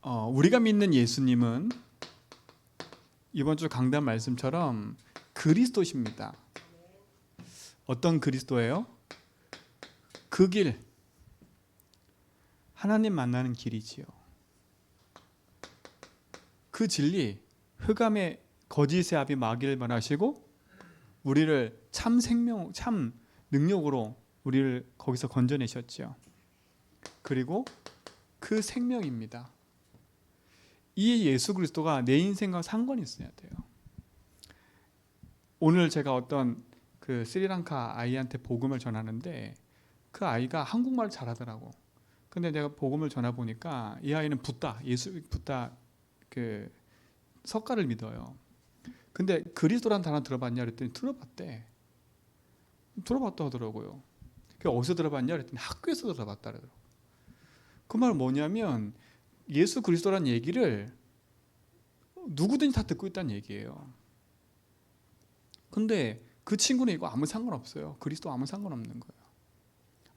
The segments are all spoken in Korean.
우리가 믿는 예수님은 이번 주 강단 말씀처럼 그리스도십니다. 어떤 그리스도예요? 그 길, 하나님 만나는 길이지요. 그 진리, 흑암의 거짓의 아비 마귀를 멸하시고 우리를 참 생명, 참 능력으로 우리를 거기서 건져내셨죠. 그리고 그 생명입니다. 이 예수 그리스도가 내 인생과 상관이 있어야 돼요. 오늘 제가 어떤 그 스리랑카 아이한테 복음을 전하는데 그 아이가 한국말을 잘하더라고. 근데 내가 복음을 전하 보니까 이 아이는 부다 그 석가를 믿어요. 근데 그리스도란 단어 들어봤냐 그랬더니 들어봤대. 들어봤다 하더라고요. 그게 어디서 들어봤냐 그랬더니 학교에서 들어봤다 그러더라고요. 그 말 뭐냐면 예수 그리스도란 얘기를 누구든지 다 듣고 있다는 얘기예요. 근데 그 친구는 이거 아무 상관없어요. 그리스도 아무 상관없는 거예요.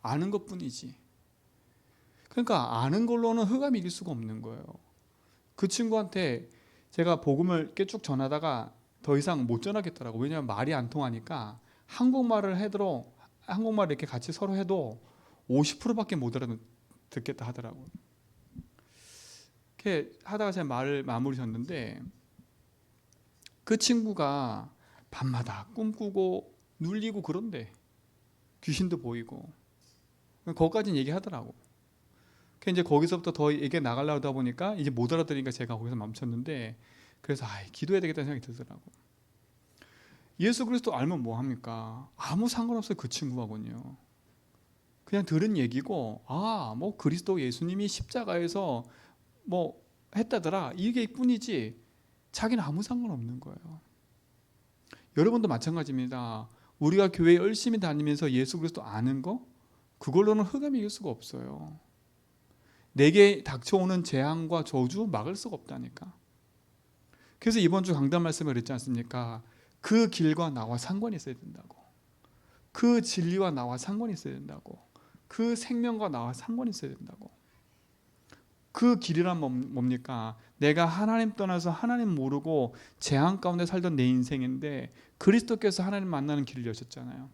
아는 것뿐이지. 그러니까 아는 걸로는 흑암이 이길 수가 없는 거예요. 그 친구한테 제가 복음을 쭉 전하다가 더 이상 못 전하겠더라고. 왜냐하면 말이 안 통하니까 한국말을 이렇게 같이 서로 해도 50%밖에 못 알아듣겠다 하더라고요. 이렇게 하다가 제 말을 마무리 졌는데 그 친구가 밤마다 꿈꾸고 눌리고 그런데 귀신도 보이고 거기까지는 얘기하더라고. 이제 거기서부터 더 얘기 나가려다 보니까 이제 못 알아들으니까 제가 거기서 멈췄는데 그래서 기도해야 되겠다는 생각이 들더라고. 예수 그리스도 알면 뭐 합니까? 아무 상관없어요. 그 친구하고는요. 그냥 들은 얘기고 뭐 그리스도 예수님이 십자가에서 뭐 했다더라 이게 뿐이지 자기는 아무 상관없는 거예요. 여러분도 마찬가지입니다. 우리가 교회 열심히 다니면서 예수 그리스도 아는 거 그걸로는 흑암이 이길 수가 없어요. 내게 닥쳐오는 재앙과 저주 막을 수가 없다니까. 그래서 이번 주 강단 말씀을 그랬지 않습니까? 그 길과 나와 상관이 있어야 된다고. 그 진리와 나와 상관이 있어야 된다고. 그 생명과 나와 상관이 있어야 된다고. 그 길이란 뭡니까? 내가 하나님 떠나서 하나님 모르고 재앙 가운데 살던 내 인생인데 그리스도께서 하나님 만나는 길을 여셨잖아요.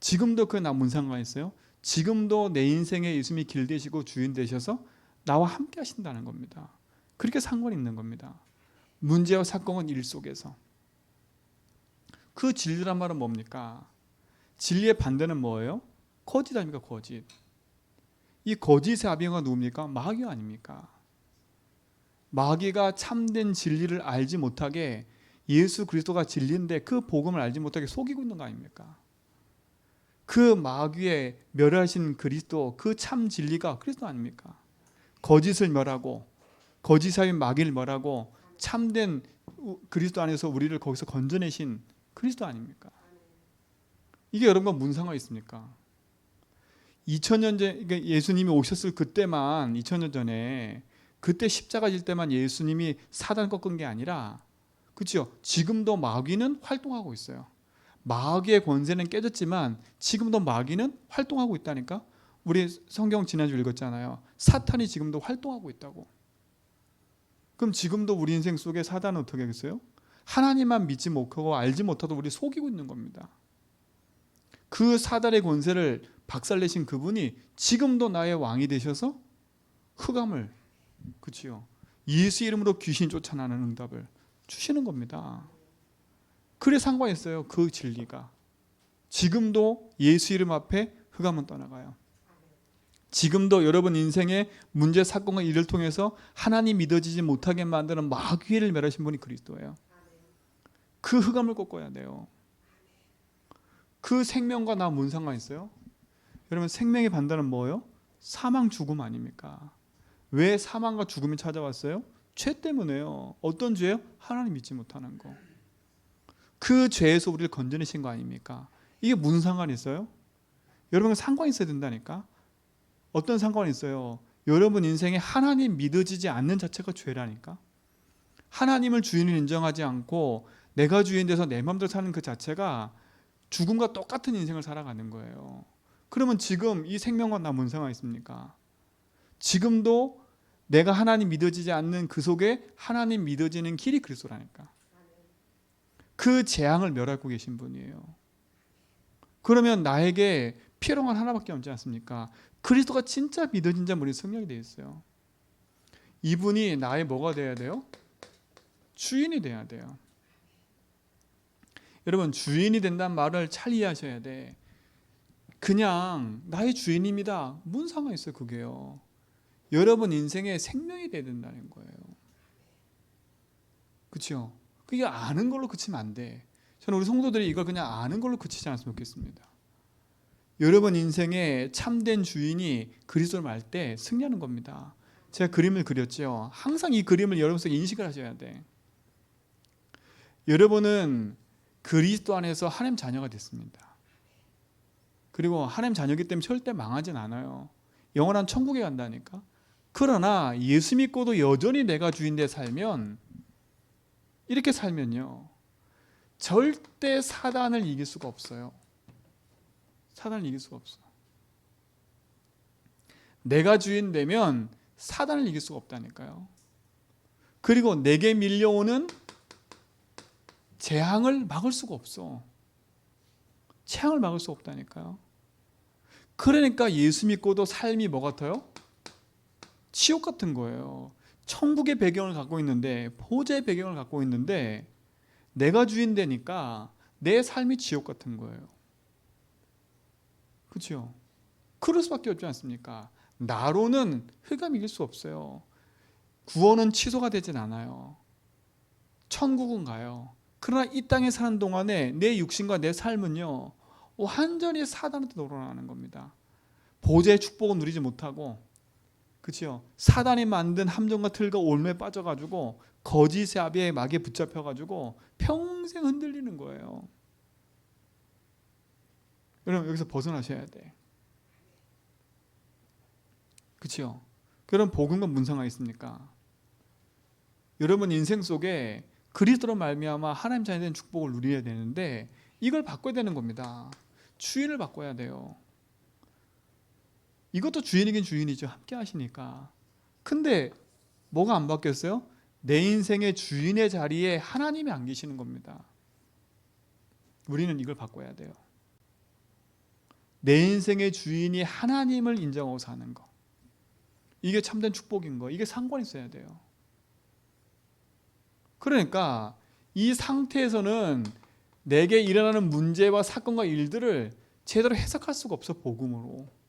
지금도 그 나 뭔 상관이 있어요? 지금도 내 인생에 예수님이 길 되시고 주인 되셔서 나와 함께 하신다는 겁니다. 그렇게 상관이 있는 겁니다. 문제와 사건은 일 속에서. 그 진리란 말은 뭡니까? 진리의 반대는 뭐예요? 거짓 아닙니까? 거짓. 이 거짓의 아비가 누굽니까? 마귀 아닙니까? 마귀가 참된 진리를 알지 못하게 예수 그리스도가 진리인데 그 복음을 알지 못하게 속이고 있는 거 아닙니까? 그 마귀의 멸하신 그리스도 그 참 진리가 그리스도 아닙니까? 거짓을 멸하고 거짓의 마귀를 멸하고 참된 그리스도 안에서 우리를 거기서 건져내신 그리스도 아닙니까? 이게 여러분과 무슨 상관이 있습니까? 2000년 전 예수님이 오셨을 그때만 2000년 전에 그때 십자가 질 때만 예수님이 사단 꺾은 게 아니라 그렇죠? 지금도 마귀는 활동하고 있어요. 마귀의 권세는 깨졌지만 지금도 마귀는 활동하고 있다니까. 우리 성경 지난주 읽었잖아요. 사탄이 지금도 활동하고 있다고. 그럼 지금도 우리 인생 속에 사단은 어떻게 하겠어요? 하나님만 믿지 못하고 알지 못하도 우리 속이고 있는 겁니다. 그 사단의 권세를 박살내신 그분이 지금도 나의 왕이 되셔서 흑암을 그치요? 예수 이름으로 귀신 쫓아나는 응답을 주시는 겁니다. 그래 상관이 있어요. 그 진리가. 지금도 예수 이름 앞에 흑암은 떠나가요. 지금도 여러분 인생의 문제 사건과 일을 통해서 하나님 믿어지지 못하게 만드는 마귀를 멸하신 분이 그리스도예요. 그 흑암을 꺾어야 돼요. 그 생명과 나 뭔 상관이 있어요? 여러분 생명의 반대는 뭐예요? 사망 죽음 아닙니까? 왜 사망과 죽음이 찾아왔어요? 죄 때문에요. 어떤 죄요? 하나님 믿지 못하는 거. 그 죄에서 우리를 건져내신 거 아닙니까? 이게 무슨 상관이 있어요? 여러분 상관이 있어야 된다니까. 어떤 상관이 있어요? 여러분 인생에 하나님 믿어지지 않는 자체가 죄라니까. 하나님을 주인을 인정하지 않고 내가 주인 돼서 내 마음대로 사는 그 자체가 죽음과 똑같은 인생을 살아가는 거예요. 그러면 지금 이 생명과 나 뭔 상관이 있습니까? 지금도 내가 하나님 믿어지지 않는 그 속에 하나님 믿어지는 길이 그리스도라니까. 그 재앙을 멸하고 계신 분이에요. 그러면 나에게 필요한 건 하나밖에 없지 않습니까? 그리스도가 진짜 믿어진 자 우리 성령이 되어 있어요. 이분이 나의 뭐가 돼야 돼요? 주인이 돼야 돼요. 여러분, 주인이 된다는 말을 잘 이해하셔야 돼. 그냥 나의 주인입니다. 뭔 상관 있어요, 그게요. 여러분 인생의 생명이 돼야 된다는 거예요. 그렇죠? 그게 아는 걸로 그치면 안 돼. 저는 우리 성도들이 이걸 그냥 아는 걸로 그치지 않았으면 좋겠습니다. 여러분 인생의 참된 주인이 그리스도를 말 때 승리하는 겁니다. 제가 그림을 그렸죠. 항상 이 그림을 여러분 속에 인식을 하셔야 돼. 여러분은 그리스도 안에서 하나님 자녀가 됐습니다. 그리고 하나님 자녀이기 때문에 절대 망하진 않아요. 영원한 천국에 간다니까. 그러나 예수 믿고도 여전히 내가 주인데 살면, 이렇게 살면요, 절대 사단을 이길 수가 없어요. 사단을 이길 수가 없어. 내가 주인 되면 사단을 이길 수가 없다니까요. 그리고 내게 밀려오는 재앙을 막을 수가 없어. 재앙을 막을 수 없다니까요. 그러니까 예수 믿고도 삶이 뭐 같아요? 지옥 같은 거예요. 천국의 배경을 갖고 있는데, 보좌의 배경을 갖고 있는데, 내가 주인 되니까 내 삶이 지옥 같은 거예요. 그렇죠? 그럴 수밖에 없지 않습니까? 나로는 흑암 이길 수 없어요. 구원은 취소가 되진 않아요. 천국은 가요. 그러나 이 땅에 사는 동안에 내 육신과 내 삶은요, 완전히 사단한테 놀아나는 겁니다. 보좌의 축복은 누리지 못하고, 그렇죠? 사단이 만든 함정과 틀과 올무에 빠져가지고 거짓의 아비의 막에 붙잡혀가지고 평생 흔들리는 거예요. 여러분 여기서 벗어나셔야 돼. 그렇죠? 그럼 복음과 무슨 상관이 있습니까? 여러분 인생 속에 그리스도로 말미암아 하나님 자녀 된 축복을 누려야 되는데 이걸 바꿔야 되는 겁니다. 주인을 바꿔야 돼요. 이것도 주인이긴 주인이죠. 함께 하시니까. 근데 뭐가 안 바뀌었어요? 내 인생의 주인의 자리에 하나님이 안 계시는 겁니다. 우리는 이걸 바꿔야 돼요. 내 인생의 주인이 하나님을 인정하고 사는 거. 이게 참된 축복인 거. 이게 상관이 있어야 돼요. 그러니까 이 상태에서는 내게 일어나는 문제와 사건과 일들을 제대로 해석할 수가 없어. 복음으로.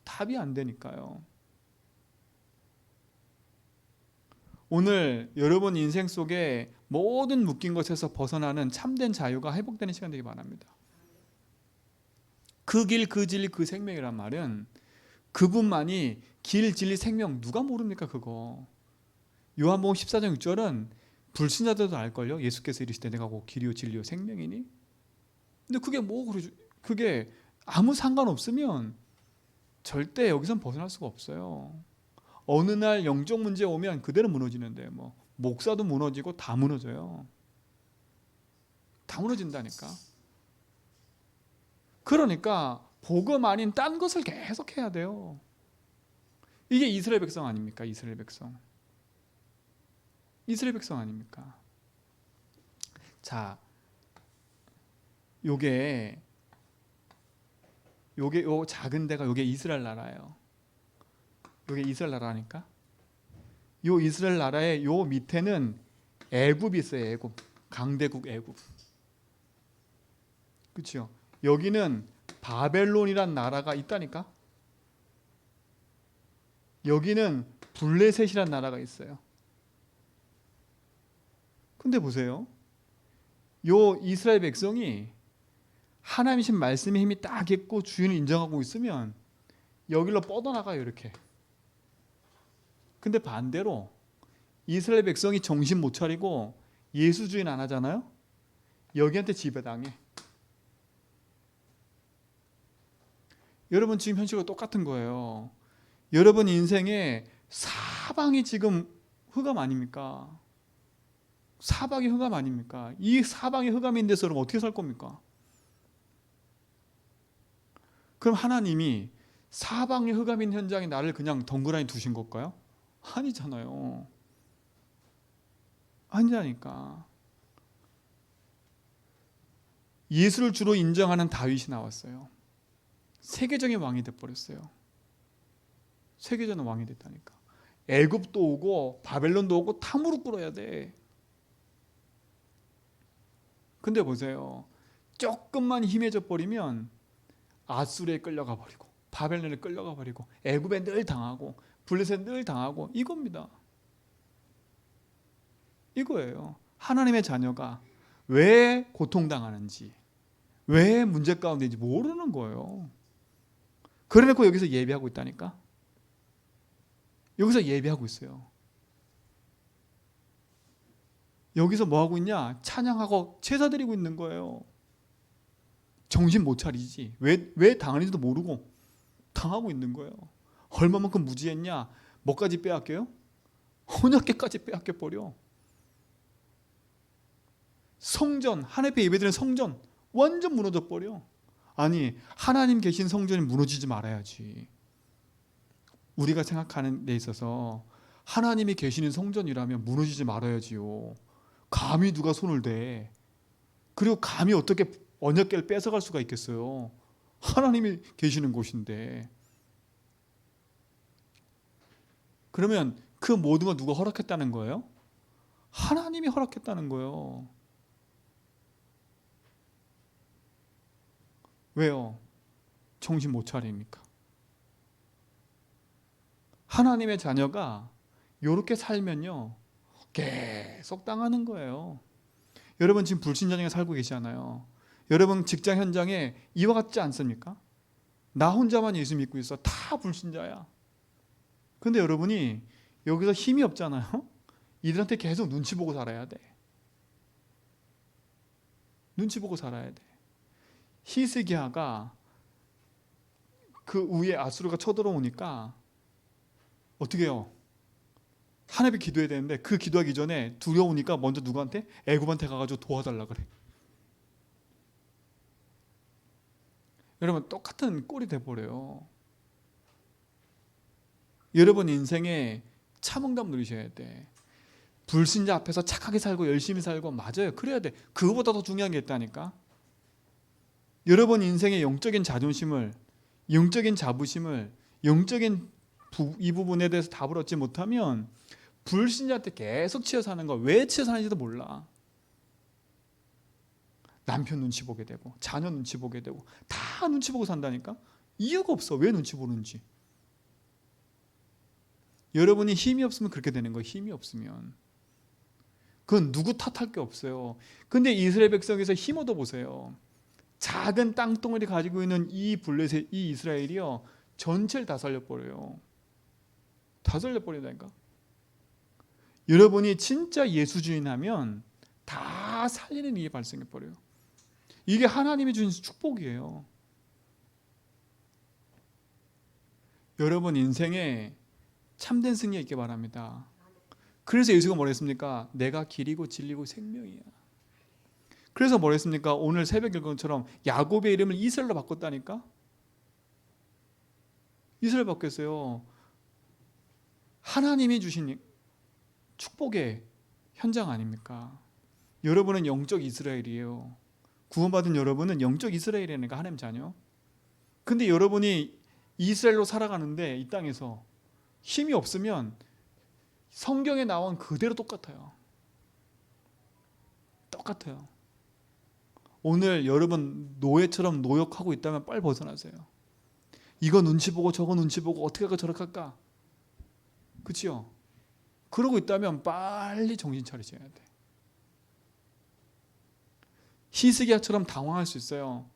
답이 안 되니까요. 오늘 여러분 인생 속에 모든 묶인 것에서 벗어나는 참된 자유가 회복되는 시간 되기 바랍니다. 그 길, 그 진리, 그 생명이란 말은 그분만이 길, 진리, 생명 누가 모릅니까 그거. 요한복음 14장 6절은 불신자들도 알걸요. 예수께서 이르시되 내가 곧 길이요 진리요 생명이니. 근데 그게 아무 상관없으면 절대 여기선 벗어날 수가 없어요. 어느 날 영적 문제 오면 그대로 무너지는데 뭐 목사도 무너지고 다 무너져요. 다 무너진다니까. 그러니까 복음 아닌 딴 것을 계속 해야 돼요. 이게 이스라엘 백성 아닙니까? 이스라엘 백성. 이스라엘 백성 아닙니까? 자, 요게 요 작은 데가 요게 이스라엘 나라예요. 요게 이스라엘 나라니까. 요 이스라엘 나라의 요 밑에는 애굽이 있어요. 애굽. 강대국 애굽. 그렇죠? 여기는 바벨론이란 나라가 있다니까. 여기는 블레셋이란 나라가 있어요. 근데 보세요. 요 이스라엘 백성이 하나님이신 말씀의 힘이 딱 있고 주인을 인정하고 있으면 여기로 뻗어나가요. 이렇게. 근데 반대로 이스라엘 백성이 정신 못 차리고 예수 주인 안 하잖아요. 여기한테 지배당해. 여러분 지금 현실과 똑같은 거예요. 여러분 인생에 사방이 지금 흑암 아닙니까? 사방이 흑암 아닙니까? 이 사방이 흑암인 데서 여러분 어떻게 살 겁니까? 그럼 하나님이 사방이 흑암인 현장에 나를 그냥 덩그러니 두신 걸까요? 아니잖아요. 아니라니까. 예수를 주로 인정하는 다윗이 나왔어요. 세계적인 왕이 돼버렸어요. 세계적인 왕이 됐다니까. 애굽도 오고 바벨론도 오고 다 무릎 꿇어야 돼. 근데 보세요. 조금만 힘해져 버리면 아수르에 끌려가 버리고 바벨론에 끌려가 버리고 애굽에 늘 당하고 블레셋에 늘 당하고 이겁니다. 이거예요. 하나님의 자녀가 왜 고통당하는지, 왜 문제 가운데인지 모르는 거예요. 그래놓고 여기서 예배하고 있다니까. 여기서 예배하고 있어요. 여기서 뭐 하고 있냐? 찬양하고 제사 드리고 있는 거예요. 정신 못 차리지. 왜 당하는지도 모르고 당하고 있는 거예요. 얼마만큼 무지했냐? 뭐까지 빼앗겨요? 언약궤까지 빼앗겨 버려. 성전, 하나님 앞에 예배드리는 성전 완전 무너져 버려. 아니, 하나님 계신 성전이 무너지지 말아야지. 우리가 생각하는 데 있어서 하나님이 계시는 성전이라면 무너지지 말아야지요. 감히 누가 손을 대. 그리고 감히 어떻게 언약궤를 뺏어갈 수가 있겠어요. 하나님이 계시는 곳인데. 그러면 그 모든 걸 누가 허락했다는 거예요? 하나님이 허락했다는 거예요. 왜요? 정신 못 차립니까? 하나님의 자녀가 이렇게 살면요 계속 당하는 거예요. 여러분 지금 불신자중에 살고 계시잖아요. 여러분 직장 현장에 이와 같지 않습니까? 나 혼자만 예수 믿고 있어. 다 불신자야. 근데 여러분이 여기서 힘이 없잖아요. 이들한테 계속 눈치 보고 살아야 돼. 눈치 보고 살아야 돼. 히스기야가 그 위에 아수르가 쳐들어오니까 어떻게 해요? 하나님께 기도해야 되는데 그 기도하기 전에 두려우니까 먼저 누구한테? 애굽한테 가가지고 도와달라 그래. 여러분 똑같은 꼴이 돼버려요. 여러분 인생에 참응답 누리셔야 돼. 불신자 앞에서 착하게 살고 열심히 살고 맞아요. 그래야 돼. 그거보다 더 중요한 게 있다니까. 여러분 인생의 영적인 자존심을, 영적인 자부심을, 영적인 이 부분에 대해서 답을 얻지 못하면 불신자한테 계속 치여 사는 거. 왜 치여 사는지도 몰라. 남편 눈치 보게 되고 자녀 눈치 보게 되고 다 눈치 보고 산다니까. 이유가 없어. 왜 눈치 보는지. 여러분이 힘이 없으면 그렇게 되는 거예요. 힘이 없으면. 그건 누구 탓할 게 없어요. 근데 이스라엘 백성에서 힘 얻어 보세요. 작은 땅덩어리 가지고 있는 이 블레셋, 이 이스라엘이요 전체를 다 살려버려요. 다 살려버린다니까. 여러분이 진짜 예수주의하면 다 살리는 일이 발생해버려요. 이게 하나님이 주신 축복이에요. 여러분 인생에 참된 승리 있게 바랍니다. 그래서 예수가 뭐라 했습니까? 내가 길이고 진리고 생명이야. 그래서 뭐라 했습니까? 오늘 새벽 읽은 것처럼 야곱의 이름을 이스라엘로 바꿨다니까? 이스라엘 바뀌었어요. 하나님이 주신 축복의 현장 아닙니까? 여러분은 영적 이스라엘이에요. 구원받은 여러분은 영적 이스라엘이니까 하나님 자녀. 근데 여러분이 이스라엘로 살아가는데 이 땅에서 힘이 없으면 성경에 나온 그대로 똑같아요. 똑같아요. 오늘 여러분 노예처럼 노역하고 있다면 빨리 벗어나세요. 이거 눈치 보고 저거 눈치 보고 어떻게 할까 저렇게 할까. 그치요? 그러고 있다면 빨리 정신 차리셔야 돼. 히스기야처럼 당황할 수 있어요.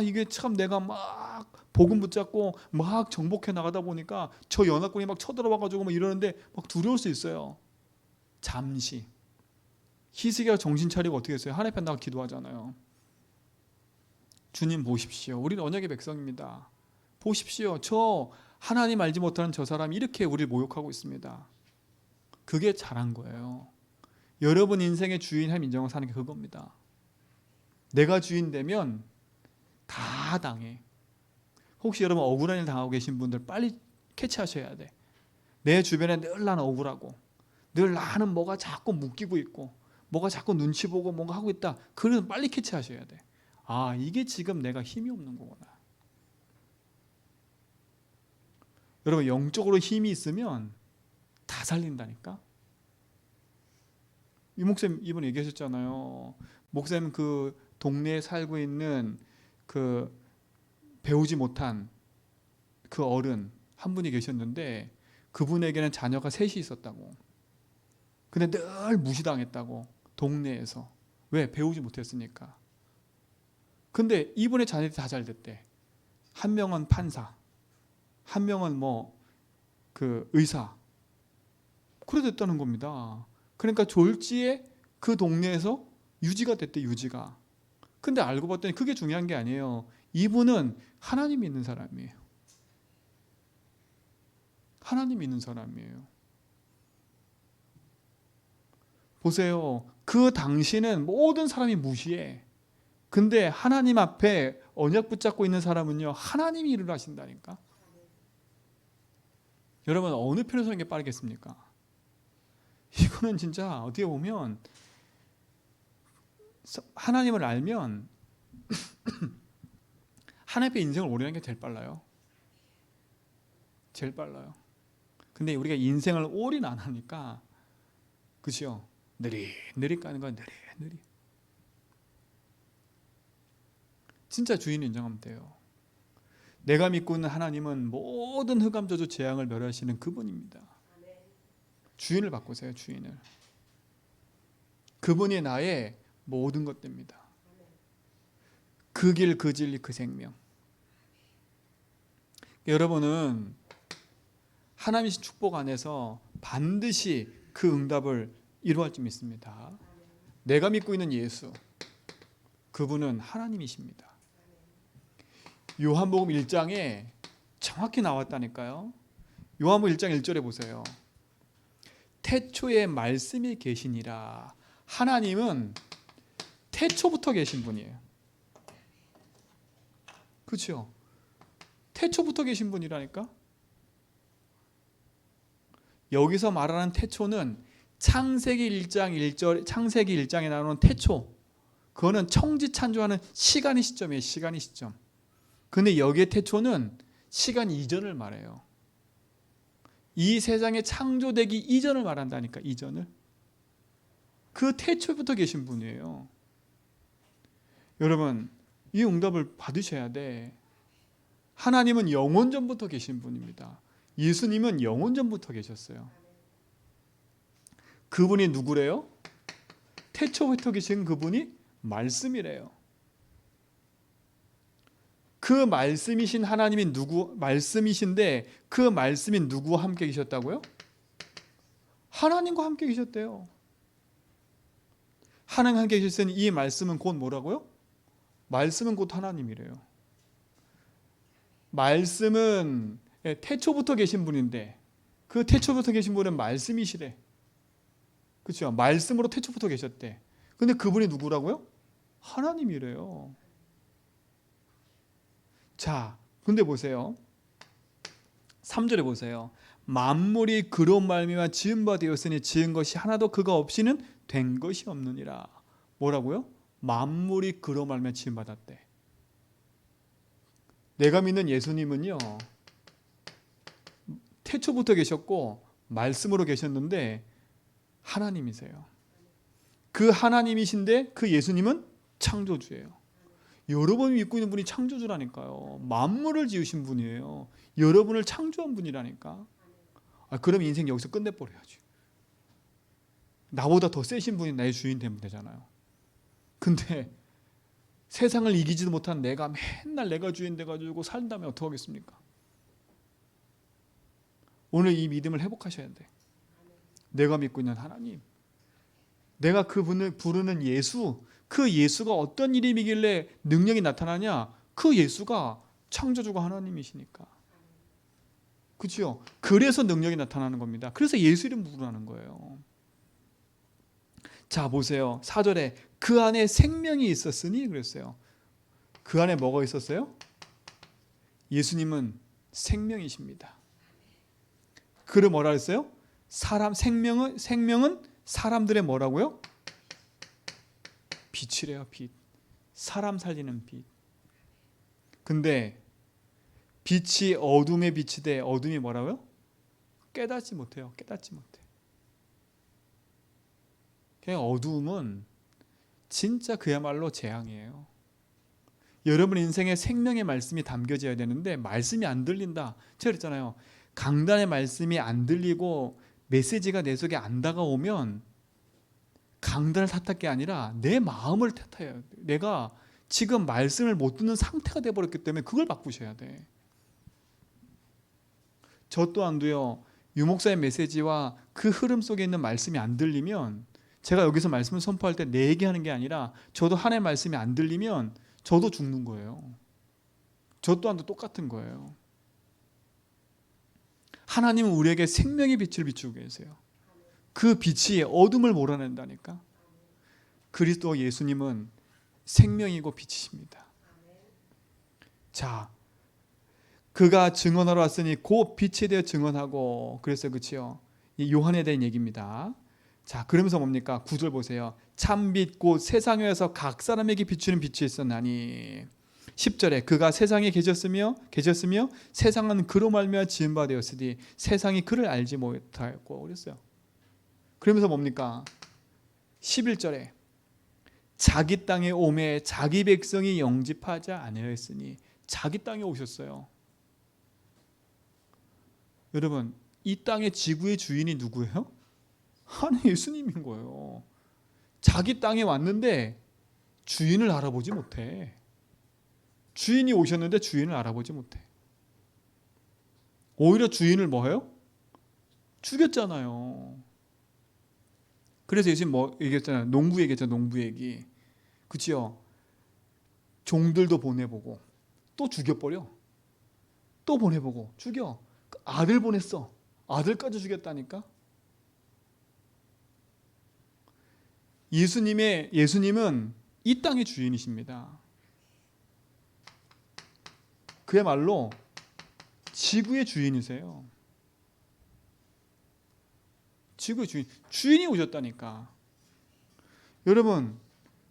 이게 참 내가 막 복음 붙잡고 막 정복해 나가다 보니까 저 연합군이 막 쳐들어와가지고 막 이러는데 막 두려울 수 있어요. 잠시. 히스기야가 정신 차리고 어떻게 했어요? 하나님 앞에 나가 기도하잖아요. 주님 보십시오. 우리는 언약의 백성입니다. 보십시오. 저 하나님 알지 못하는 저 사람이 이렇게 우리를 모욕하고 있습니다. 그게 잘한 거예요. 여러분 인생의 주인 하나님 인정하고 사는 게 그겁니다. 내가 주인 되면 다 당해. 혹시 여러분 억울한 일 당하고 계신 분들 빨리 캐치하셔야 돼. 내 주변에 늘 나는 억울하고 늘 나는 뭐가 자꾸 묶이고 있고 뭐가 자꾸 눈치 보고 뭔가 하고 있다. 그래서 빨리 캐치하셔야 돼. 아, 이게 지금 내가 힘이 없는 거구나. 여러분, 영적으로 힘이 있으면 다 살린다니까. 이 목사님 이번에 얘기하셨잖아요. 목사님 그 동네에 살고 있는 그 배우지 못한 그 어른 한 분이 계셨는데 그분에게는 자녀가 셋이 있었다고. 근데 늘 무시당했다고, 동네에서. 왜? 배우지 못했으니까. 근데 이분의 자녀들이 다 잘 됐대. 한 명은 판사, 한 명은 뭐 그 의사. 그래 됐다는 겁니다. 그러니까 졸지에 그 동네에서 유지가 됐대, 유지가. 근데 알고 봤더니 그게 중요한 게 아니에요. 이분은 하나님 믿는 사람이에요. 하나님 믿는 사람이에요. 보세요. 그 당시는 모든 사람이 무시해. 근데 하나님 앞에 언약 붙잡고 있는 사람은요, 하나님이 일을 하신다니까. 여러분, 어느 편에 서는 게 빠르겠습니까? 이거는 진짜 어떻게 보면 하나님을 알면 하나님 앞에 인생을 오래 하는 게 제일 빨라요. 제일 빨라요. 근데 우리가 인생을 올인 안 하니까, 그렇죠? 느릿느릿 가는 거야. 느릿느릿. 진짜 주인 인정하면 돼요. 내가 믿고 있는 하나님은 모든 흑암 저주 재앙을 멸하시는 그분입니다. 주인을 바꾸세요. 주인을. 그분이 나의 모든 것 됩니다. 그 길, 그 진리, 그 생명. 여러분은 하나님의 축복 안에서 반드시 그 응답을 이루어갈 줄 믿습니다. 내가 믿고 있는 예수, 그분은 하나님이십니다. 요한복음 1장에 정확히 나왔다니까요. 요한복음 1장 1절에 보세요. 태초에 말씀이 계시니라. 하나님은 태초부터 계신 분이에요. 그렇죠? 태초부터 계신 분이라니까. 여기서 말하는 태초는 창세기 1장 1절, 창세기 1장에 나오는 태초, 그거는 청지창조하는 시간의 시점이에요. 시간의 시점. 근데 여기에 태초는 시간 이전을 말해요. 이 세상에 창조되기 이전을 말한다니까. 이전을. 그 태초부터 계신 분이에요. 여러분, 이 응답을 받으셔야 돼. 하나님은 영원 전부터 계신 분입니다. 예수님은 영원 전부터 계셨어요. 그분이 누구래요? 태초부터 계신 그분이 말씀이래요. 그 말씀이신 하나님이 누구? 말씀이신데 그 말씀이 누구와 함께 계셨다고요? 하나님과 함께 계셨대요. 하나님과 함께 계셨으니 이 말씀은 곧 뭐라고요? 말씀은 곧 하나님이래요. 말씀은 태초부터 계신 분인데 그 태초부터 계신 분은 말씀이시래. 그렇죠? 말씀으로 태초부터 계셨대. 근데 그분이 누구라고요? 하나님이래요. 자, 근데 보세요. 3절에 보세요. 만물이 그로 말미암아 지은 바 되었으니 지은 것이 하나도 그가 없이는 된 것이 없느니라. 뭐라고요? 만물이 그로 말미암아 지은 바였대. 내가 믿는 예수님은요, 태초부터 계셨고 말씀으로 계셨는데 하나님이세요. 그 하나님이신데 그 예수님은 창조주예요. 여러분이 믿고 있는 분이 창조주라니까요. 만물을 지으신 분이에요. 여러분을 창조한 분이라니까. 그럼 인생 여기서 끝내버려야지. 나보다 더 세신 분이 나의 주인 되면 되잖아요. 근데 세상을 이기지도 못한 내가 맨날 내가 주인 돼가지고 산다면 어떡하겠습니까? 오늘 이 믿음을 회복하셔야 돼. 내가 믿고 있는 하나님, 내가 그분을 부르는 예수, 그 예수가 어떤 이름이길래 능력이 나타나냐? 그 예수가 창조주가 하나님이시니까. 그렇죠? 그래서 능력이 나타나는 겁니다. 그래서 예수 이름 부르라는 거예요. 자, 보세요. 4절에 그 안에 생명이 있었으니 그랬어요. 그 안에 뭐가 있었어요? 예수님은 생명이십니다. 그를 뭐라 했어요? 생명은 사람들의 뭐라고요? 빛이래요. 빛. 사람 살리는 빛. 근데 빛이 어둠의 빛이 돼. 어둠이 뭐라고요? 깨닫지 못해요. 깨닫지 못해. 그냥 어두움은 진짜 그야말로 재앙이에요. 여러분 인생에 생명의 말씀이 담겨져야 되는데 말씀이 안 들린다. 제가 그랬잖아요. 강단의 말씀이 안 들리고 메시지가 내 속에 안 다가오면 강단을 탓할 게 아니라 내 마음을 탓해요. 내가 지금 말씀을 못 듣는 상태가 돼버렸기 때문에 그걸 바꾸셔야 돼. 저 또한도요. 유목사의 메시지와 그 흐름 속에 있는 말씀이 안 들리면 제가 여기서 말씀을 선포할 때 내 얘기하는 게 아니라 저도 하나님의 말씀이 안 들리면 저도 죽는 거예요. 저 또한도 똑같은 거예요. 하나님은 우리에게 생명의 빛을 비추고 계세요. 그 빛이 어둠을 몰아낸다니까. 그리스도 예수님은 생명이고 빛이십니다. 자, 그가 증언하러 왔으니 곧 빛에 대해 증언하고 그랬어요. 그렇죠? 요한에 대한 얘기입니다. 자, 그러면서 뭡니까? 9절 보세요. 참빛 곧 세상에서 각 사람에게 비추는 빛이 있었나니 10절에 그가 세상에 계셨으며 세상은 그로 말미암아 지은 바 되었으니 세상이 그를 알지 못하였고 그랬어요. 그러면서 뭡니까? 11절에 자기 땅에 오매 자기 백성이 영접하지 아니하였으니 자기 땅에 오셨어요. 여러분 이 땅의 지구의 주인이 누구예요? 하나님 예수님인 거예요. 자기 땅에 왔는데 주인을 알아보지 못해. 주인이 오셨는데 주인을 알아보지 못해. 오히려 주인을 뭐해요? 죽였잖아요. 그래서 예수님 뭐 얘기했잖아요. 농부 얘기했잖아요. 농부 얘기. 그치요? 종들도 보내보고 또 죽여버려. 또 보내보고 죽여. 아들 보냈어. 아들까지 죽였다니까. 예수님은 이 땅의 주인이십니다. 그야말로 지구의 주인이세요. 지구의 주인이 오셨다니까. 여러분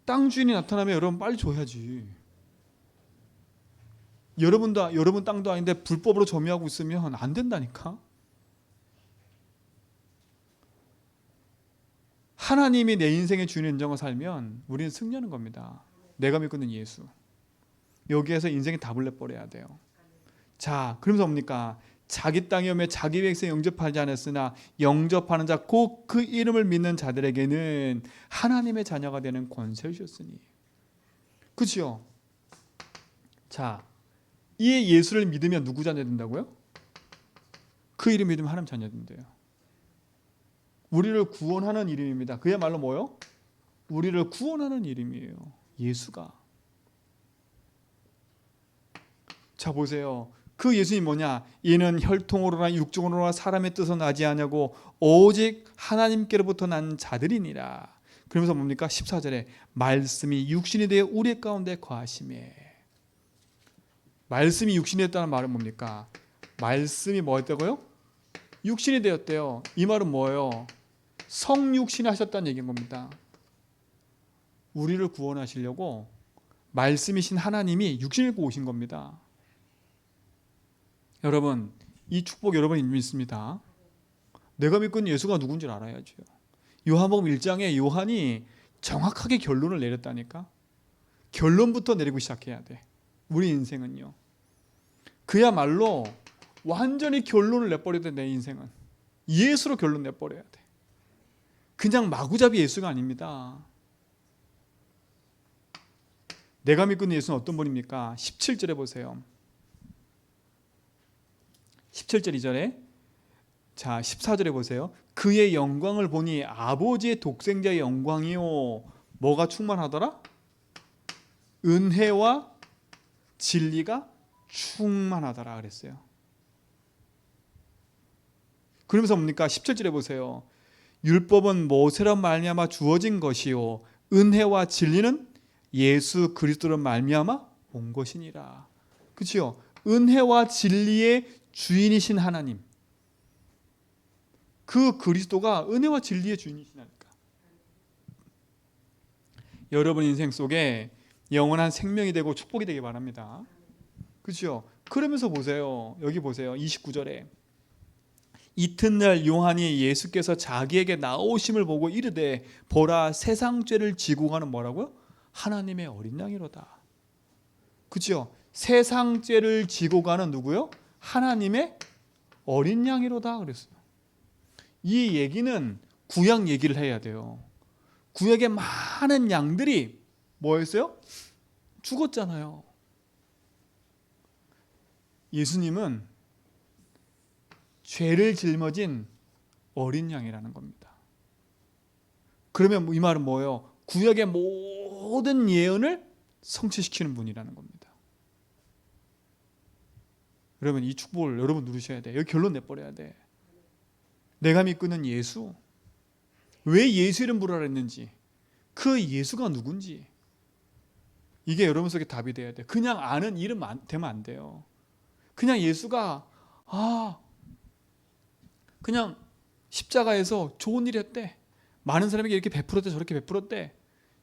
땅 주인이 나타나면 여러분 빨리 줘야지. 여러분 땅도 아닌데 불법으로 점유하고 있으면 안 된다니까. 하나님이 내 인생의 주인을 인정하고 살면 우리는 승리하는 겁니다. 내가 믿고 있는 예수. 여기에서 인생의 답을 내버려야 돼요. 자, 그러면서 뭡니까? 자기 땅에 오며 자기 백성에 영접하지 않았으나 영접하는 자 곧 그 이름을 믿는 자들에게는 하나님의 자녀가 되는 권세를 주셨으니. 그렇죠? 자, 이 예수를 믿으면 누구 자녀 된다고요? 그 이름 믿으면 하나님 자녀 된대요. 우리를 구원하는 이름입니다. 그야말로 뭐요? 우리를 구원하는 이름이에요. 예수가. 자 보세요. 그 예수님이 뭐냐? 이는 혈통으로나 육종으로나 사람의 뜻은 나지 아니하고 오직 하나님께로부터 난 자들이니라. 그러면서 뭡니까? 14절에 말씀이 육신이 되어 우리 가운데 거하심에. 말씀이 육신이 됐다는 말은 뭡니까? 말씀이 뭐였다고요? 육신이 되었대요. 이 말은 뭐예요? 성육신이 하셨다는 얘기인 겁니다. 우리를 구원하시려고 말씀이신 하나님이 육신을 입고 오신 겁니다. 여러분 이 축복 여러분이 믿습니다. 내가 믿고 있는 예수가 누군지 알아야죠. 요한복음 1장에 요한이 정확하게 결론을 내렸다니까. 결론부터 내리고 시작해야 돼. 우리 인생은요. 그야말로 완전히 결론을 내버려야 돼. 내 인생은 예수로 결론 내버려야 돼. 그냥 마구잡이 예수가 아닙니다. 내가 믿고 있는 예수는 어떤 분입니까? 17절에 보세요. 17절 2절에 자 14절에 보세요. 그의 영광을 보니 아버지의 독생자의 영광이요 뭐가 충만하더라? 은혜와 진리가 충만하더라 그랬어요. 그러면서 뭡니까? 17절에 보세요. 율법은 모세로 말미암아 주어진 것이요 은혜와 진리는 예수 그리스도로 말미암아 온 것이니라. 그렇죠? 은혜와 진리의 주인이신 하나님. 그 그리스도가 은혜와 진리의 주인이시라니까. 여러분 인생 속에 영원한 생명이 되고 축복이 되기 바랍니다. 그렇죠? 그러면서 보세요. 여기 보세요. 29절에 이튿날 요한이 예수께서 자기에게 나오심을 보고 이르되 보라 세상 죄를 지고 가는 뭐라고요? 하나님의 어린 양이로다. 그렇죠? 세상 죄를 지고 가는 누구요? 하나님의 어린 양이로다 그랬어요. 이 얘기는 구약 얘기를 해야 돼요. 구약의 많은 양들이 뭐였어요? 죽었잖아요. 예수님은 죄를 짊어진 어린 양이라는 겁니다. 그러면 이 말은 뭐예요? 구약의 모든 예언을 성취시키는 분이라는 겁니다. 여러분 이 축복을 여러분 누르셔야 돼. 여기 결론 내버려야 돼. 내가 믿고는 예수, 왜 예수 이름 부르라 했는지, 그 예수가 누군지, 이게 여러분 속에 답이 돼야 돼. 그냥 아는 이름 되면 안 돼요. 그냥 예수가 그냥 십자가에서 좋은 일 했대, 많은 사람에게 이렇게 베풀었대, 저렇게 베풀었대,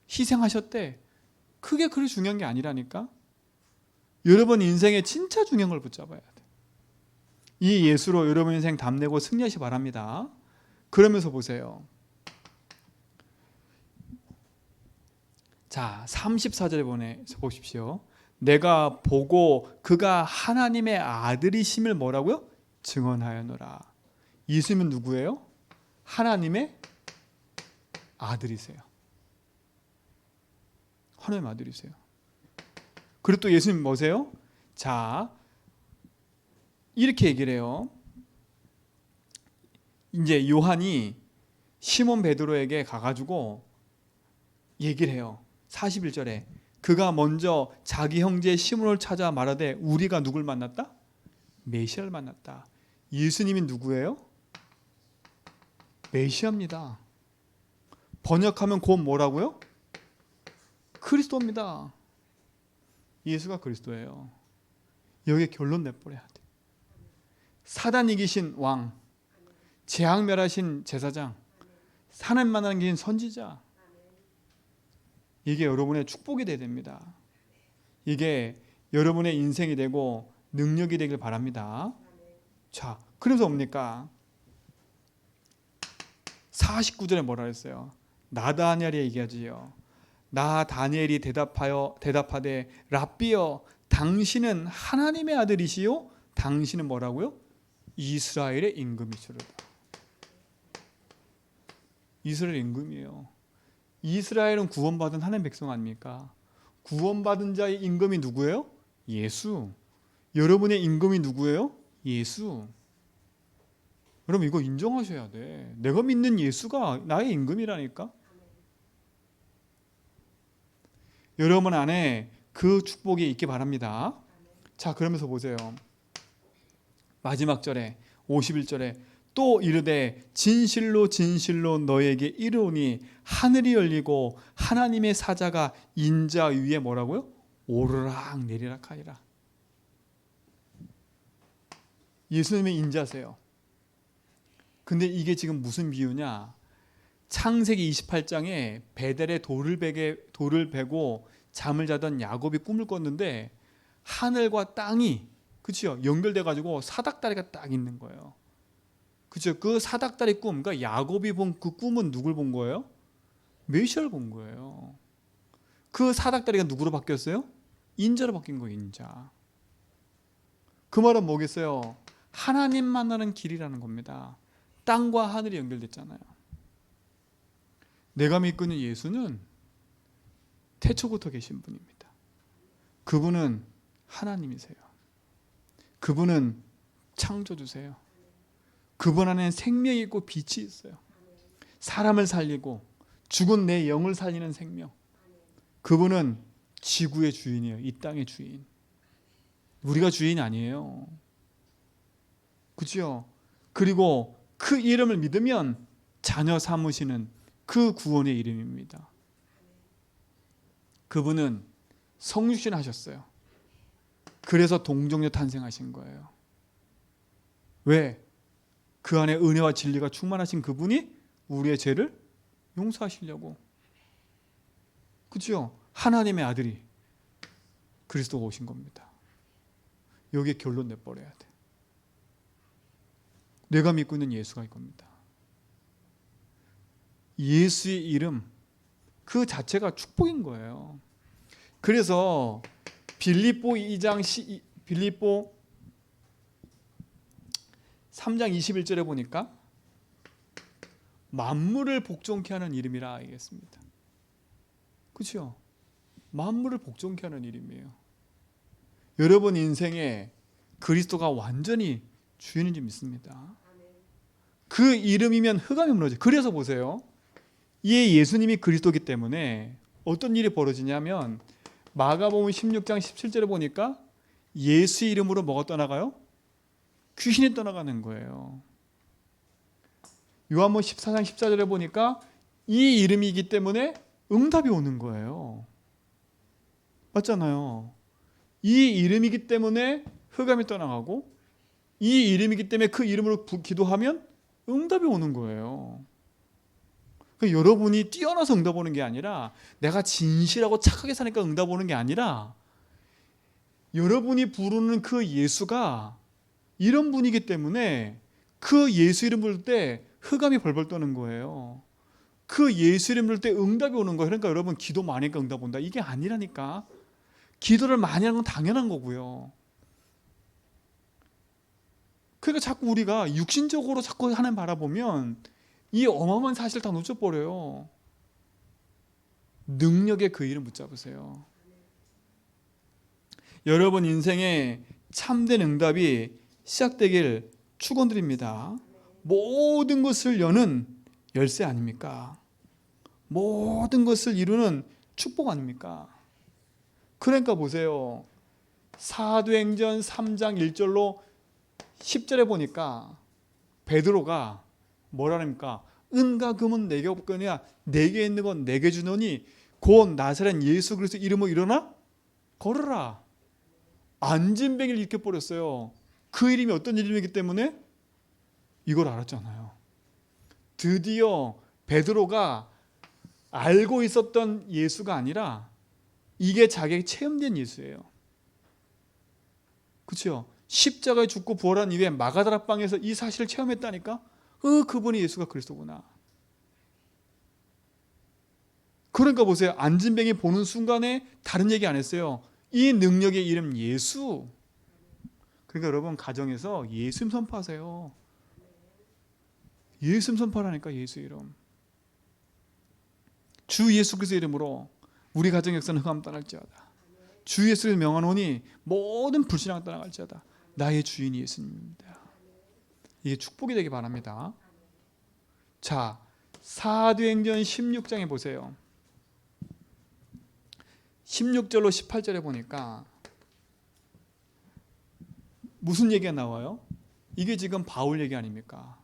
희생하셨대, 그게 그리 중요한 게 아니라니까. 여러분 인생에 진짜 중요한 걸 붙잡아야 돼. 이 예수로 여러분 인생 답내고 승리하시 바랍니다. 그러면서 보세요. 자, 34절에 보십시오. 내가 보고 그가 하나님의 아들이심을 뭐라고요? 증언하였노라. 예수님은 누구예요? 하나님의 아들이세요. 하나님의 아들이세요. 그리고 또 예수님 뭐세요? 자, 이렇게 얘기를 해요. 이제 요한이 시몬 베드로에게 가가지고 얘기를 해요. 41절에 그가 먼저 자기 형제 시몬을 찾아 말하되 우리가 누굴 만났다? 메시아를 만났다. 예수님이 누구예요? 메시아입니다. 번역하면 곧 뭐라고요? 그리스도입니다. 예수가 그리스도예요. 여기에 결론 내버려야 돼. 사단 이기신 왕, 재앙 멸하신 제사장, 하나님 만나는 게 선지자, 이게 여러분의 축복이 되어야 됩니다. 이게 여러분의 인생이 되고 능력이 되길 바랍니다. 자, 그래서 뭡니까? 49절에 뭐라 했어요? 나 다니엘이 얘기하지요. 나 다니엘이 대답하되 랍비여 당신은 하나님의 아들이시요 당신은 뭐라고요? 이스라엘의 임금이시로다. 이스라엘 임금이에요. 이스라엘은 구원받은 하나님의 백성 아닙니까? 구원받은 자의 임금이 누구예요? 예수. 여러분의 임금이 누구예요? 예수. 여러분 이거 인정하셔야 돼. 내가 믿는 예수가 나의 임금이라니까. 여러분 안에 그 축복이 있기 바랍니다. 자, 그러면서 보세요. 마지막 절에 51절에 또 이르되 진실로 진실로 너에게 이르오니 하늘이 열리고 하나님의 사자가 인자 위에 뭐라고요? 오르락 내리락 하리라. 예수님의 인자세요. 근데 이게 지금 무슨 비유냐? 창세기 28장에 베델에 돌을 베고 잠을 자던 야곱이 꿈을 꿨는데 하늘과 땅이 그렇죠? 연결돼 가지고 사닥다리가 딱 있는 거예요. 그렇죠? 그 사닥다리 꿈, 그러니까 야곱이 본 그 꿈은 누굴 본 거예요? 메시아를 본 거예요. 그 사닥다리가 누구로 바뀌었어요? 인자로 바뀐 거예요. 인자. 그 말은 뭐겠어요? 하나님 만나는 길이라는 겁니다. 땅과 하늘이 연결됐잖아요. 내가 믿고 있는 예수는 태초부터 계신 분입니다. 그분은 하나님이세요. 그분은 창조주세요. 그분 안에 생명이 있고 빛이 있어요. 사람을 살리고 죽은 내 영을 살리는 생명. 그분은 지구의 주인이에요. 이 땅의 주인. 우리가 주인 아니에요. 그렇죠? 그리고 그 이름을 믿으면 자녀 삼으시는 그 구원의 이름입니다. 그분은 성육신 하셨어요. 그래서 동정녀 탄생하신 거예요. 왜? 그 안에 은혜와 진리가 충만하신 그분이 우리의 죄를 용서하시려고. 그렇죠? 하나님의 아들이 그리스도가 오신 겁니다. 여기에 결론 내버려야 돼. 내가 믿고 있는 예수가 이겁니다. 예수의 이름 그 자체가 축복인 거예요. 그래서 빌립보 3장 21절에 보니까 만물을 복종케 하는 이름이라 알겠습니다. 그렇죠? 만물을 복종케 하는 이름이에요. 여러분 인생에 그리스도가 완전히 주인인 줄 믿습니다. 그 이름이면 흑암이 무너져요. 그래서 보세요. 이 예수님이 그리스도이기 때문에 어떤 일이 벌어지냐면 마가복음 16장 17절에 보니까 예수의 이름으로 뭐가 떠나가요? 귀신이 떠나가는 거예요. 요한복음 14장 14절에 보니까 이 이름이기 때문에 응답이 오는 거예요. 맞잖아요. 이 이름이기 때문에 흑암이 떠나가고 이 이름이기 때문에 그 이름으로 기도하면 응답이 오는 거예요. 그러니까 여러분이 뛰어나서 응답 오는 게 아니라 내가 진실하고 착하게 사니까 응답 오는 게 아니라 여러분이 부르는 그 예수가 이런 분이기 때문에 그 예수 이름 부를 때 흑암이 벌벌 떠는 거예요. 그 예수 이름 부를 때 응답이 오는 거예요. 그러니까 여러분 기도 많이 하니까 응답 온다. 이게 아니라니까. 기도를 많이 하는 건 당연한 거고요. 그러니까 자꾸 우리가 육신적으로 자꾸 하나님 바라보면 이 어마어마한 사실을 다 놓쳐버려요. 능력의 그 이름 붙잡으세요. 여러분 인생에 참된 응답이 시작되길 축원드립니다. 모든 것을 여는 열쇠 아닙니까? 모든 것을 이루는 축복 아닙니까? 그러니까 보세요. 사도행전 3장 1절로 10절에 보니까 베드로가 뭐라니까? 은과 금은 내게 없거니와 내게 있는 건 내게 주노니 곧 나사렛 예수 그리스도 이름으로 일어나 걸어라. 안진뱅이를 일으켜버렸어요. 그 이름이 어떤 이름이기 때문에 이걸 알았잖아요. 드디어 베드로가 알고 있었던 예수가 아니라 이게 자기에게 체험된 예수예요. 그렇죠? 십자가에 죽고 부활한 이후에 마가다라 방에서 이 사실을 체험했다니까. 그분이 예수가 그리스도구나. 그러니까 보세요. 안진뱅이 보는 순간에 다른 얘기 안 했어요. 이 능력의 이름 예수. 그러니까 여러분 가정에서 예수 이름 선포하세요. 예수 이름 선포하라니까. 예수 이름. 주 예수 그리스도 이름으로 우리 가정 역사는 흑암 떠날지어다. 주 예수를 명하노니 모든 불신앙 떠나갈지어다. 나의 주인이 예수님입니다. 이게 축복이 되기 바랍니다. 자, 사도행전 16장에 보세요. 16절로 18절에 보니까 무슨 얘기가 나와요? 이게 지금 바울 얘기 아닙니까?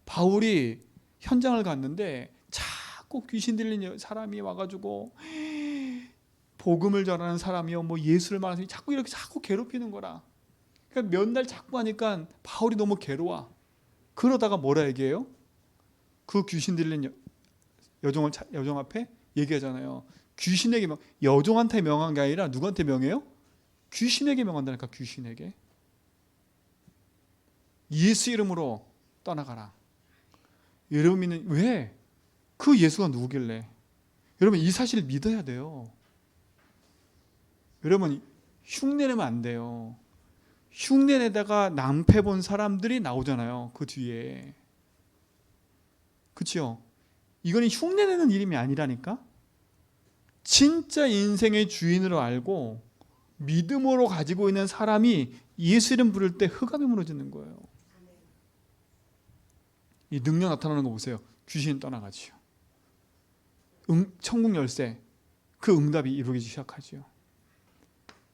바울이 현장을 갔는데 자꾸 귀신 들린 사람이 와가지고 복음을 전하는 사람이요, 뭐 예수를 말하는 사람이 자꾸 이렇게 자꾸 괴롭히는 거라. 그러니까 몇 날 자꾸 하니까 바울이 너무 괴로워. 그러다가 뭐라 얘기해요? 그 귀신 들린 여종 앞에 얘기하잖아요. 귀신에게 여종한테 명한 게 아니라 누구한테 명해요? 귀신에게 명한다니까. 귀신에게. 예수 이름으로 떠나가라. 여러분은 왜? 그 예수가 누구길래? 여러분 이 사실을 믿어야 돼요. 여러분 흉내내면 안 돼요. 흉내내다가 낭패 본 사람들이 나오잖아요. 그 뒤에. 그렇죠? 이거는 흉내내는 이름이 아니라니까. 진짜 인생의 주인으로 알고 믿음으로 가지고 있는 사람이 예수 이름 부를 때 흑암이 무너지는 거예요. 이 능력 나타나는 거 보세요. 귀신 떠나가지요. 천국 열쇠, 그 응답이 이루어지기 시작하죠.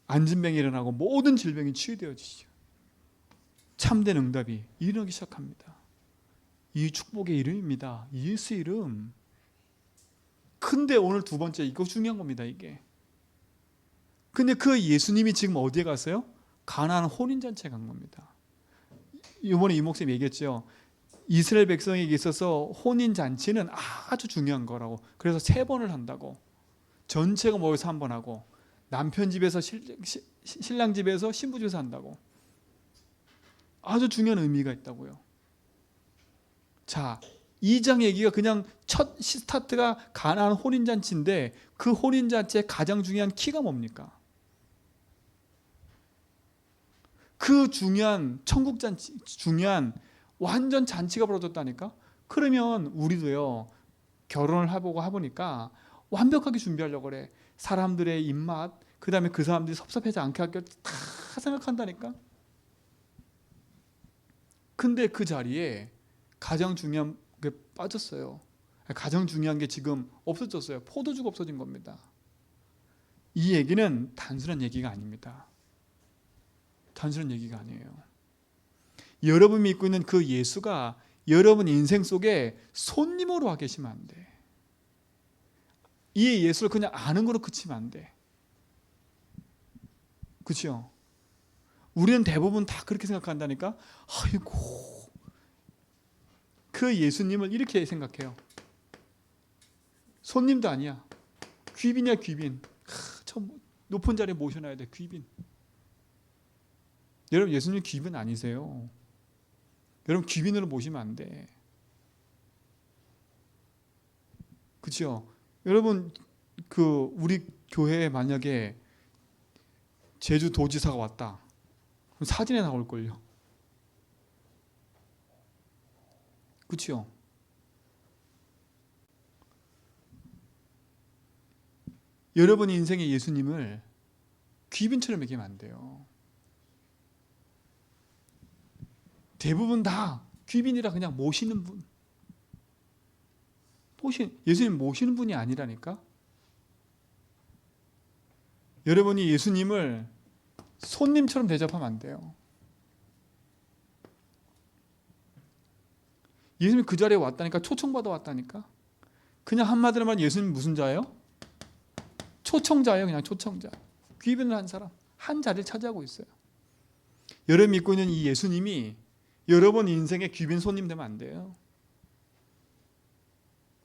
안진병이 일어나고 모든 질병이 치유되어지죠. 참된 응답이 일어나기 시작합니다. 이 축복의 이름입니다. 예수 이름. 근데 오늘 두 번째, 이거 중요한 겁니다. 이게. 근데 그 예수님이 지금 어디에 갔어요? 가나안 혼인잔치에 간 겁니다. 이번에 이 목사님 얘기했죠. 이스라엘 백성에게 있어서 혼인잔치는 아주 중요한 거라고. 그래서 3번을 한다고. 전체가 모여서 한 번 하고, 남편 집에서 신랑 집에서 신부 집에서 한다고. 아주 중요한 의미가 있다고요. 자, 2장 얘기가 그냥 첫 스타트가 가나안 혼인잔치인데, 그 혼인잔치의 가장 중요한 키가 뭡니까? 그 중요한 천국잔치, 중요한 완전 잔치가 벌어졌다니까. 그러면 우리도요, 결혼을 해보고 해보니까 완벽하게 준비하려고 그래. 사람들의 입맛, 그 다음에 그 사람들이 섭섭하지 않게 할 걸 다 생각한다니까. 근데 그 자리에 가장 중요한 게 빠졌어요. 가장 중요한 게 지금 없어졌어요. 포도주가 없어진 겁니다. 이 얘기는 단순한 얘기가 아닙니다. 단순한 얘기가 아니에요. 여러분이 믿고 있는 그 예수가 여러분 인생 속에 손님으로 와 계시면 안 돼. 이 예수를 그냥 아는 거로 그치면 안 돼. 그렇죠? 우리는 대부분 다 그렇게 생각한다니까. 아이고, 그 예수님을 이렇게 생각해요. 손님도 아니야. 귀빈이야, 귀빈. 저 높은 자리에 모셔놔야 돼, 귀빈. 여러분, 예수님 귀빈 아니세요. 여러분, 귀빈으로 모시면 안 돼. 그렇죠? 여러분, 우리 교회에 만약에 제주 도지사가 왔다. 그럼 사진에 나올걸요. 그렇죠? 여러분 인생의 예수님을 귀빈처럼 여기면 안 돼요. 대부분 다 귀빈이라 그냥 모시는 분. 예수님 모시는 분이 아니라니까. 여러분이 예수님을 손님처럼 대접하면 안 돼요. 예수님이 그 자리에 왔다니까. 초청받아 왔다니까. 그냥 한마디로 말하면 예수님 무슨 자예요? 초청자예요. 그냥 초청자. 귀빈을 한 사람. 한 자리를 차지하고 있어요. 여러분 믿고 있는 이 예수님이 여러분 인생의 귀빈 손님 되면 안 돼요.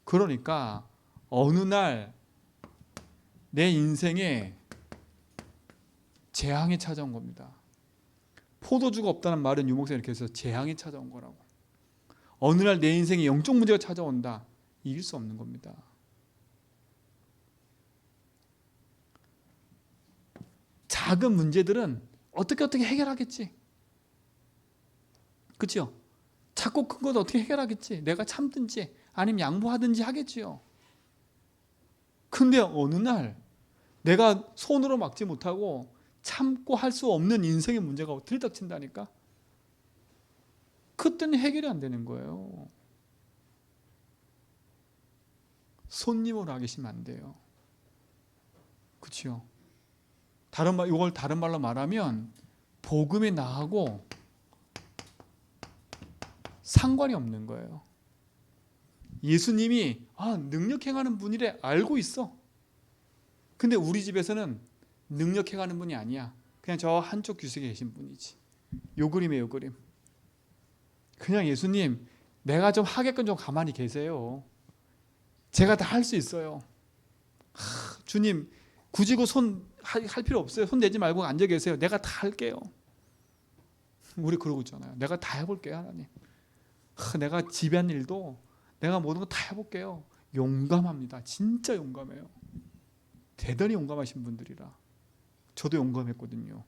그러니까 어느 날 내 인생에 재앙이 찾아온 겁니다. 포도주가 없다는 말은 유목사님 이렇게 해서 재앙이 찾아온 거라고. 어느 날 내 인생에 영적 문제가 찾아온다. 이길 수 없는 겁니다. 작은 문제들은 어떻게 해결하겠지. 그렇죠? 작고 큰 것 어떻게 해결하겠지. 내가 참든지 아니면 양보하든지 하겠지요. 근데 어느 날 내가 손으로 막지 못하고 참고 할 수 없는 인생의 문제가 들이닥친다니까. 그때는 해결이 안 되는 거예요. 손님으로 와 계시면 안 돼요. 그렇죠? 이걸 다른 말로 말하면 복음이 나하고 상관이 없는 거예요. 예수님이 능력 행하는 분이래 알고 있어. 근데 우리 집에서는 능력 행하는 분이 아니야. 그냥 저 한쪽 귀석에 계신 분이지. 요 그림이에요, 요 그림. 그냥 예수님, 내가 좀 하게끔 좀 가만히 계세요. 제가 다 할 수 있어요. 주님, 굳이 손 할 필요 없어요. 손 내지 말고 앉아 계세요. 내가 다 할게요. 우리 그러고 있잖아요. 내가 다 해볼게요, 하나님. 내가 집안일도 내가 모든 거 다 해볼게요. 용감합니다. 진짜 용감해요. 대단히 용감하신 분들이라. 저도 용감했거든요.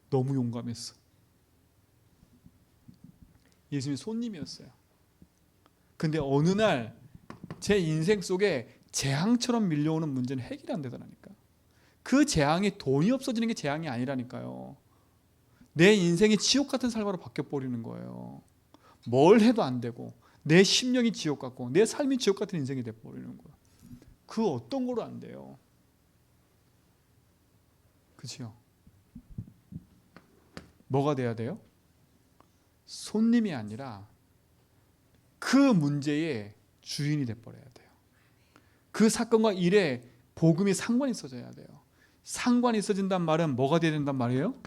너무 용감했어. 예수님이 손님이었어요. 근데 어느 날 제 인생 속에 재앙처럼 밀려오는 문제는 해결이 안 되더라니까. 그 재앙이 돈이 없어지는 게 재앙이 아니라니까요. 내 인생이 지옥 같은 삶으로 바뀌어버리는 거예요. 뭘 해도 안 되고 내 심령이 지옥 같고 내 삶이 지옥 같은 인생이 돼버리는 거예요. 그 어떤 거로 안 돼요. 그렇죠? 뭐가 돼야 돼요? 손님이 아니라 그 문제의 주인이 돼버려야 돼요. 그 사건과 일에 복음이 상관이 있어져야 돼요. 상관이 있어진단 말은 뭐가 돼야 된단 말이에요?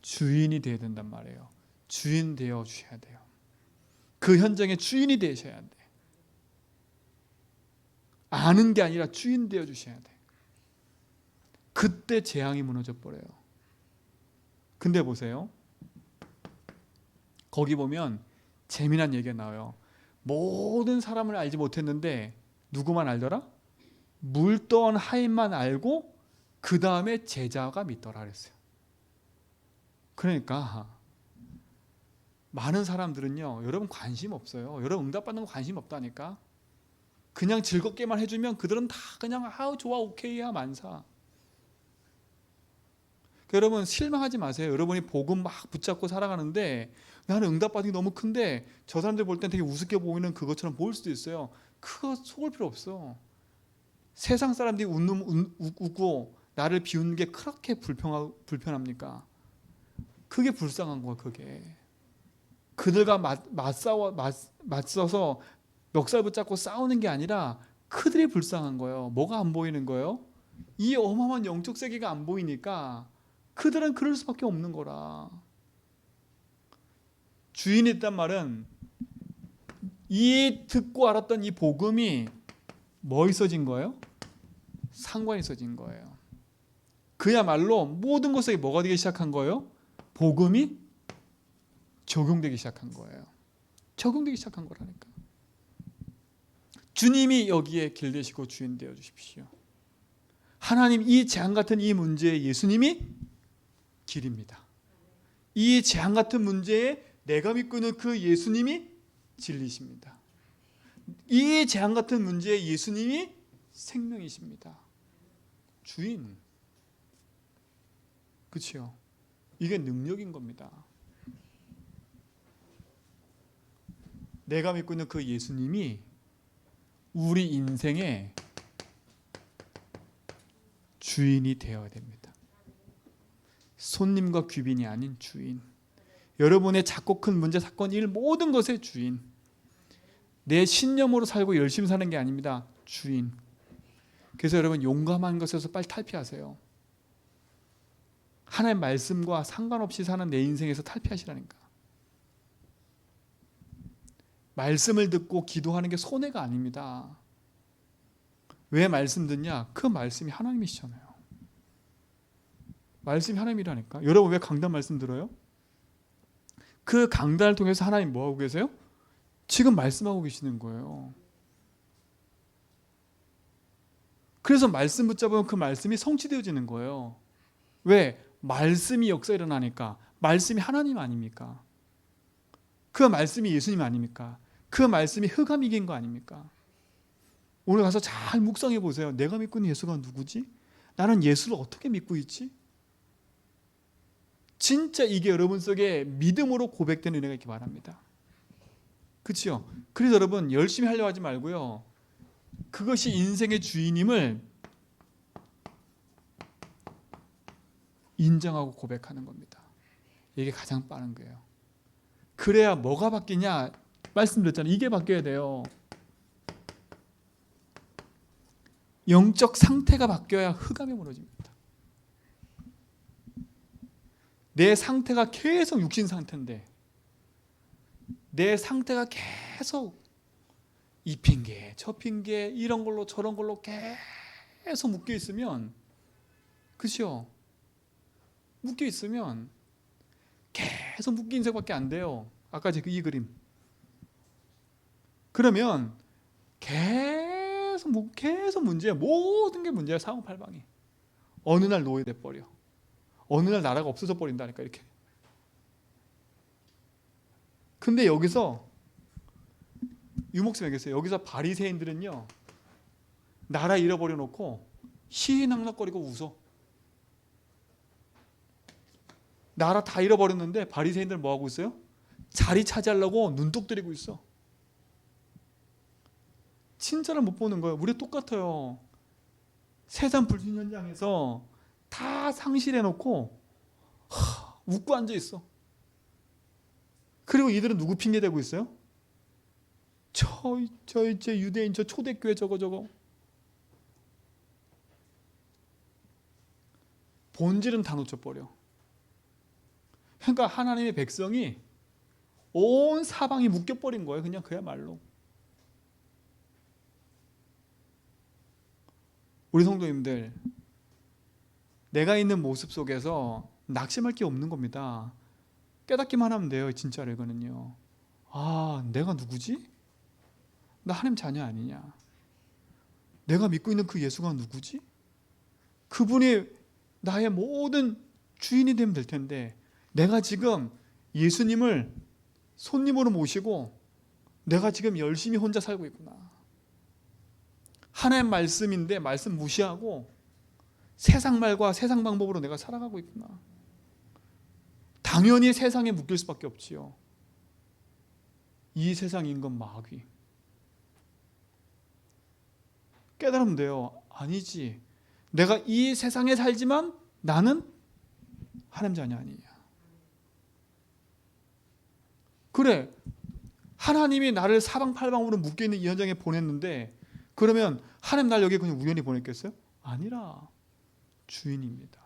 주인이 돼야 된단 말이에요. 주인 되어 주셔야 돼요. 그 현장의 주인이 되셔야 돼. 아는 게 아니라 주인 되어 주셔야 돼. 그때 재앙이 무너져 버려요. 근데 보세요. 거기 보면 재미난 얘기가 나와요. 모든 사람을 알지 못했는데 누구만 알더라? 물떠온 하인만 알고 그 다음에 제자가 믿더라 그랬어요. 그러니까 많은 사람들은요, 여러분 관심 없어요. 여러분 응답받는 거 관심 없다니까. 그냥 즐겁게만 해주면 그들은 다 그냥 아우 좋아 오케이야 만사. 여러분 실망하지 마세요. 여러분이 복음 막 붙잡고 살아가는데 나는 응답받은 게 너무 큰데 저 사람들 볼 땐 되게 우습게 보이는 그것처럼 보일 수도 있어요. 그거 속을 필요 없어. 세상 사람들이 웃고 나를 비웃는 게 그렇게 불편합니까? 그게 불쌍한 거야. 그게 그들과 맞서서 멱살 붙잡고 싸우는 게 아니라 그들이 불쌍한 거예요. 뭐가 안 보이는 거예요? 이 어마어마한 영적 세계가 안 보이니까 그들은 그럴 수밖에 없는 거라. 주인이 있단 말은 이 듣고 알았던 이 복음이 뭐 있어진 거예요? 상관이 있어진 거예요. 그야말로 모든 것에 뭐가 되기 시작한 거예요? 복음이 적용되기 시작한 거예요. 적용되기 시작한 거라니까. 주님이 여기에 길 되시고 주인 되어 주십시오. 하나님 이 재앙 같은 이 문제에 예수님이 길입니다. 이 재앙 같은 문제에 내가 믿고 있는 그 예수님이 진리십니다. 이 재앙 같은 문제에 예수님이 생명이십니다. 주인. 그렇죠? 이게 능력인 겁니다. 내가 믿고 있는 그 예수님이 우리 인생의 주인이 되어야 됩니다. 손님과 귀빈이 아닌 주인. 여러분의 작고 큰 문제, 사건, 일 모든 것의 주인. 내 신념으로 살고 열심히 사는 게 아닙니다. 주인. 그래서 여러분 용감한 것에서 빨리 탈피하세요. 하나님의 말씀과 상관없이 사는 내 인생에서 탈피하시라니까. 말씀을 듣고 기도하는 게 손해가 아닙니다. 왜 말씀 듣냐? 그 말씀이 하나님이시잖아요. 말씀이 하나님이라니까. 여러분 왜 강단 말씀 들어요? 그 강단을 통해서 하나님 뭐 하고 계세요? 지금 말씀하고 계시는 거예요. 그래서 말씀 붙잡으면 그 말씀이 성취되어지는 거예요. 왜? 말씀이 역사 일어나니까. 말씀이 하나님 아닙니까? 그 말씀이 예수님 아닙니까? 그 말씀이 흑암 이긴 거 아닙니까? 오늘 가서 잘 묵상해 보세요. 내가 믿고 있는 예수가 누구지? 나는 예수를 어떻게 믿고 있지? 진짜 이게 여러분 속에 믿음으로 고백되는 은혜가 있기 바랍니다. 그렇죠? 그래서 여러분 열심히 하려고 하지 말고요. 그것이 인생의 주인임을 인정하고 고백하는 겁니다. 이게 가장 빠른 거예요. 그래야 뭐가 바뀌냐? 말씀드렸잖아요. 이게 바뀌어야 돼요. 영적 상태가 바뀌어야 흑암이 무너집니다. 내 상태가 계속 육신 상태인데 내 상태가 계속 이 핑계 저 핑계 이런 걸로 저런 걸로 계속 묶여 있으면 그렇죠? 묶여 있으면 계속 묶인 인생밖에 안 돼요. 아까 이 그림. 그러면 계속 문제야. 모든 게 문제야. 사방팔방이. 어느 날 노예돼 버려. 어느 날 나라가 없어져 버린다니까 이렇게. 근데 여기서 유목사님 얘기했어요. 여기서 바리새인들은요. 나라 잃어버려 놓고 희희낙낙거리고 웃어. 나라 다 잃어버렸는데 바리새인들은 뭐 하고 있어요? 자리 차지하려고 눈독 들이고 있어. 진짜를 못 보는 거예요. 우리 똑같아요. 세상 불신 현장에서 다 상실해 놓고 웃고 앉아 있어. 그리고 이들은 누구 핑계 대고 있어요? 저 유대인 저 초대교회 저거. 본질은 다 놓쳐버려. 그러니까 하나님의 백성이 온 사방이 묶여버린 거예요. 그냥 그야말로. 우리 성도님들, 내가 있는 모습 속에서 낙심할 게 없는 겁니다. 깨닫기만 하면 돼요. 진짜로 이거는요. 아, 내가 누구지? 나 하나님 자녀 아니냐? 내가 믿고 있는 그 예수가 누구지? 그분이 나의 모든 주인이 되면 될 텐데 내가 지금 예수님을 손님으로 모시고 내가 지금 열심히 혼자 살고 있구나. 하나님 말씀인데 말씀 무시하고 세상 말과 세상 방법으로 내가 살아가고 있구나. 당연히 세상에 묶일 수밖에 없지요. 이 세상인 건 마귀. 깨달으면 돼요. 아니지. 내가 이 세상에 살지만 나는 하나님 자녀 아니냐. 그래, 하나님이 나를 사방팔방으로 묶여있는 이 현장에 보냈는데 그러면 하나님 날 여기 그냥 우연히 보냈겠어요? 아니라 주인입니다.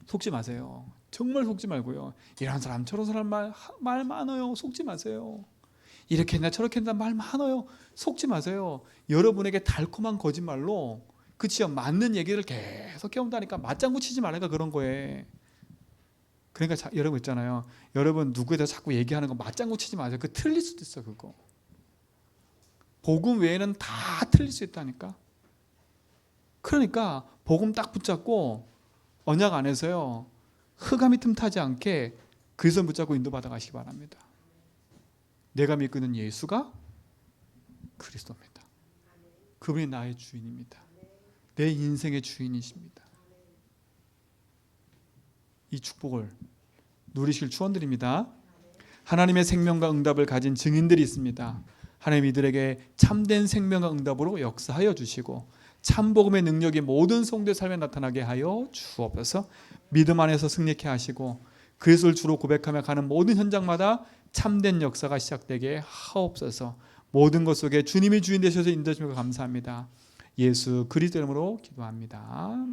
속지 마세요. 정말 속지 말고요. 이런 사람 저런 사람 말 많아요. 속지 마세요. 이렇게 했나 저렇게 했나 말 많아요. 속지 마세요. 여러분에게 달콤한 거짓말로 그치요, 맞는 얘기를 계속 해온다니까. 맞장구 치지 말라니까 그런 거에. 그러니까 여러분 있잖아요. 여러분 누구에 대해서 자꾸 얘기하는 거 맞장구 치지 마세요. 그 틀릴 수도 있어 그거. 복음 외에는 다 틀릴 수 있다니까. 그러니까 복음 딱 붙잡고 언약 안에서요. 흑암이 틈타지 않게 그리스도 붙잡고 인도받아 가시기 바랍니다. 내가 믿고 있는 예수가 그리스도입니다. 그분이 나의 주인입니다. 내 인생의 주인이십니다. 이 축복을 누리실 축원드립니다. 하나님의 생명과 응답을 가진 증인들이 있습니다. 하나님 이들에게 참된 생명과 응답으로 역사하여 주시고 참복음의 능력이 모든 성도의 삶에 나타나게 하여 주옵소서. 믿음 안에서 승리케 하시고 그리스도를 주로 고백하며 가는 모든 현장마다 참된 역사가 시작되게 하옵소서. 모든 것 속에 주님이 주인 되셔서 인도하시며 감사합니다. 예수 그리스도 이름으로 기도합니다.